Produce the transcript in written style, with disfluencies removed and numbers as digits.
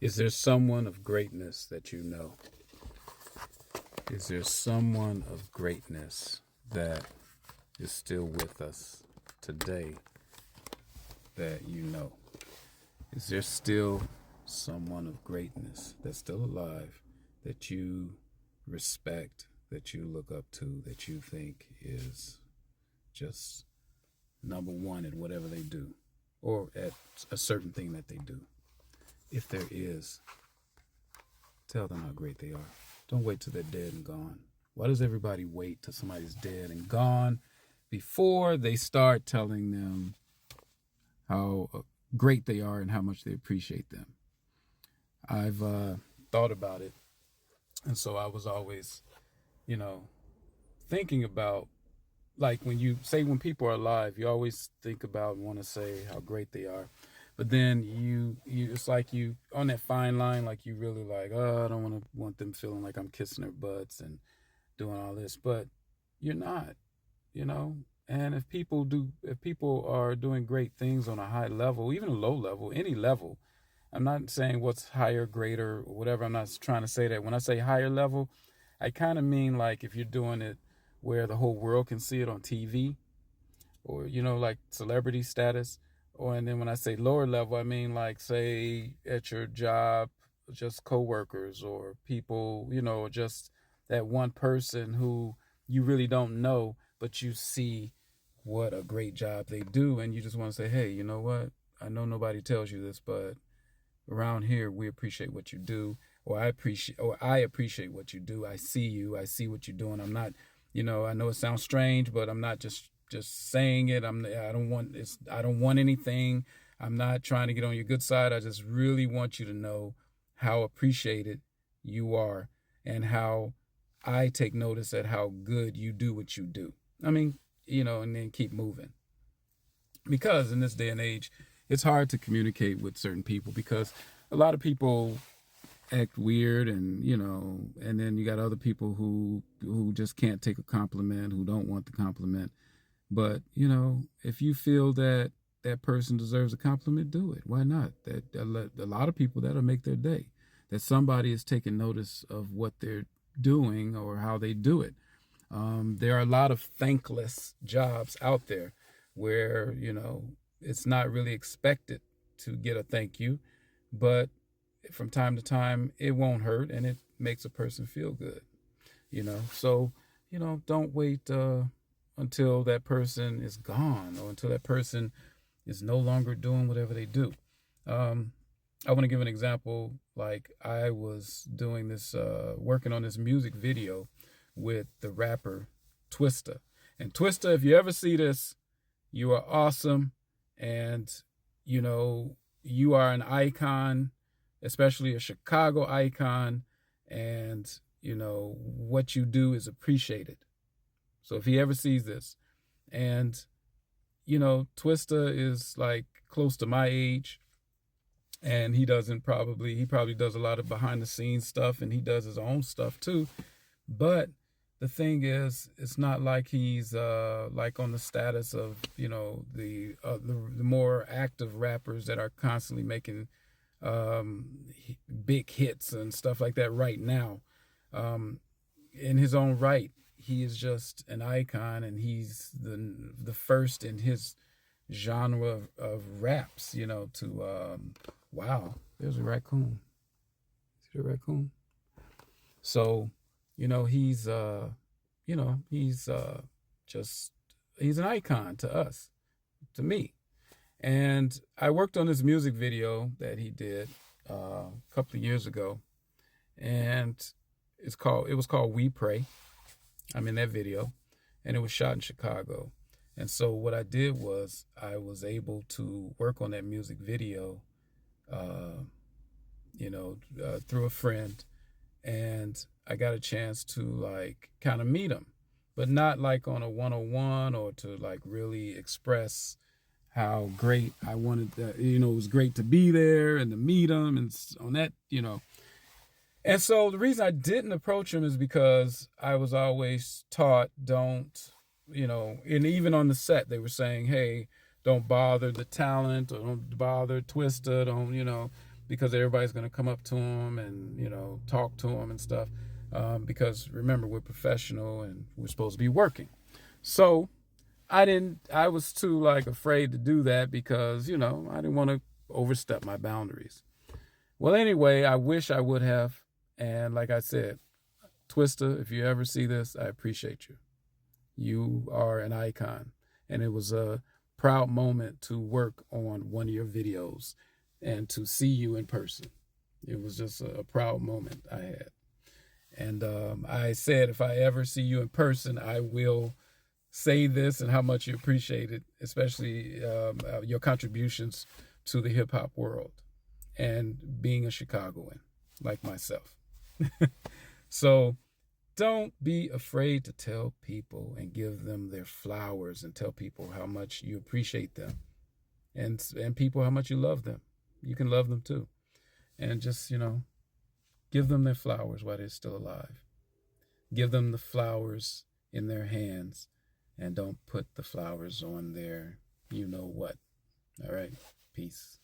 Is there someone of greatness that you know? Is there someone of greatness that is still with us today that you know? Is there still someone of greatness that's still alive that you respect, that you look up to, that you think is just number one at whatever they do or at a certain thing that they do? If there is, tell them how great they are. Don't wait till they're dead and gone. Why does everybody wait till somebody's dead and gone before they start telling them how great they are and how much they appreciate them? I've thought about it. And so I was always, thinking about, like when people are alive, you always think about and want to say how great they are. But then you it's like you on that fine line, like you really like, oh, I don't want them feeling like I'm kissing their butts and doing all this. But you're not, And if people are doing great things on a high level, even a low level, any level, I'm not saying what's higher, greater, or whatever. I'm not trying to say that. When I say higher level, I kind of mean like if you're doing it where the whole world can see it on TV, or like celebrity status. And then when I say lower level, I mean like, say, at your job, just coworkers or people, just that one person who you really don't know, but you see what a great job they do, and you just want to say, hey, you know what? I know nobody tells you this, but around here we appreciate what you do, or I appreciate what you do. I see you. I see what you're doing. I'm not, I know it sounds strange, but I'm not just saying it. I don't want anything. I'm not trying to get on your good side. I just really want you to know how appreciated you are and how I take notice at how good you do what you do. I mean, and then keep moving. Because in this day and age, it's hard to communicate with certain people because a lot of people act weird, and and then you got other people who just can't take a compliment, who don't want the compliment. But if you feel that that person deserves a compliment, do it. Why not? That a lot of people, that'll make their day, that somebody is taking notice of what they're doing or how they do it. There are a lot of thankless jobs out there where it's not really expected to get a thank you, but from time to time it won't hurt and it makes a person feel good. So don't wait until that person is gone or until that person is no longer doing whatever they do. I want to give an example. Like, I was doing this, working on this music video with the rapper Twista. And Twista, if you ever see this, you are awesome. And, you are an icon, especially a Chicago icon. And, what you do is appreciated. So if he ever sees this, and, Twista is like close to my age, and he probably does a lot of behind the scenes stuff, and he does his own stuff too. But the thing is, it's not like he's like on the status of, the more active rappers that are constantly making big hits and stuff like that right now. In his own right, he is just an icon, and he's the first in his genre of raps, to wow, there's a raccoon. See the raccoon? So, he's he's an icon to us, to me. And I worked on this music video that he did a couple of years ago, and it was called We Pray. I'm in that video, and it was shot in Chicago. And so what I did was I was able to work on that music video, through a friend, and I got a chance to like kind of meet him, but not like on a one-on-one or to like really express how great I wanted that, it was great to be there and to meet him and on that, And so the reason I didn't approach him is because I was always taught, don't, and even on the set, they were saying, hey, don't bother the talent, or don't bother Twista, don't, because everybody's going to come up to them and, you know, talk to them and stuff. Because remember, we're professional and we're supposed to be working. So I was too like afraid to do that because, you know, I didn't want to overstep my boundaries. Well, anyway, I wish I would have. And like I said, Twista, if you ever see this, I appreciate you. You are an icon. And it was a proud moment to work on one of your videos and to see you in person. It was just a proud moment I had. And I said, if I ever see you in person, I will say this and how much you appreciate it, especially your contributions to the hip hop world and being a Chicagoan like myself. So don't be afraid to tell people and give them their flowers and tell people how much you appreciate them and people how much you love them. You can love them too. And just, you know, give them their flowers while they're still alive. Give them the flowers in their hands and don't put the flowers on their you know what. All right. Peace.